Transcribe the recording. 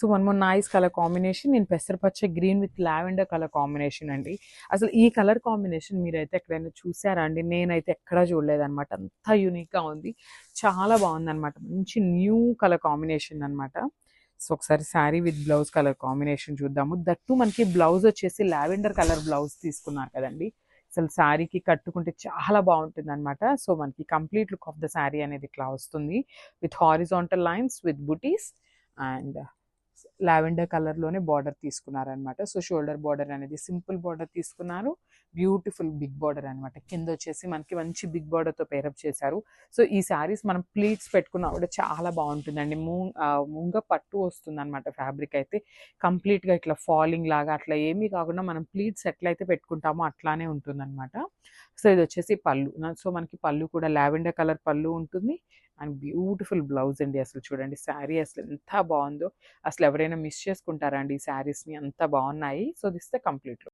So one more nice colour combination in పెసరపచ్చ green with lavender colour combination అండి. అసలు ఈ కలర్ కాంబినేషన్ మీరైతే ఎక్కడైనా చూసారా అండి? నేనైతే ఎక్కడా చూడలేదనమాట. అంత యూనిక్గా ఉంది, చాలా బాగుందన్నమాట. మంచి న్యూ కలర్ కాంబినేషన్ అనమాట. సో ఒకసారి sari with blouse colour combination చూద్దాము. దట్టు మనకి బ్లౌజ్ వచ్చేసి లావెండర్ కలర్ బ్లౌజ్ తీసుకున్నారు కదండి. అసలు శారీకి కట్టుకుంటే చాలా బాగుంటుంది అనమాట. సో మనకి complete look of the sari అనేది ఇట్లా వస్తుంది with horizontal lines with buttis and lavender కలర్లోనే బార్డర్ తీసుకున్నారనమాట. సో షోల్డర్ బార్డర్ అనేది సింపుల్ బార్డర్ తీసుకున్నారు, బ్యూటిఫుల్ బిగ్ బార్డర్ అనమాట. కింద వచ్చేసి మనకి మంచి బిగ్ బార్డర్తో పేరప్ చేశారు. సో ఈ శారీస్ మనం ప్లీట్స్ పెట్టుకున్నా కూడా చాలా బాగుంటుందండి. ముంగ పట్టు వస్తుంది అనమాట. ఫ్యాబ్రిక్ అయితే కంప్లీట్గా ఇట్లా ఫాలింగ్ లాగా అట్లా ఏమీ కాకుండా మనం ప్లీట్స్ ఎట్లయితే పెట్టుకుంటామో అట్లానే ఉంటుందన్నమాట. సో ఇది వచ్చేసి పళ్ళు. సో మనకి పళ్ళు కూడా లావెండర్ కలర్ పళ్ళు ఉంటుంది అండ్ బ్యూటిఫుల్ బ్లౌజ్ అండి. అసలు చూడండి శారీ అసలు ఎంత బాగుందో. అసలు ఎవరైనా మిస్ చేసుకుంటారా అండి ఈ శారీస్ని? అంత బాగున్నాయి. So this the complete look.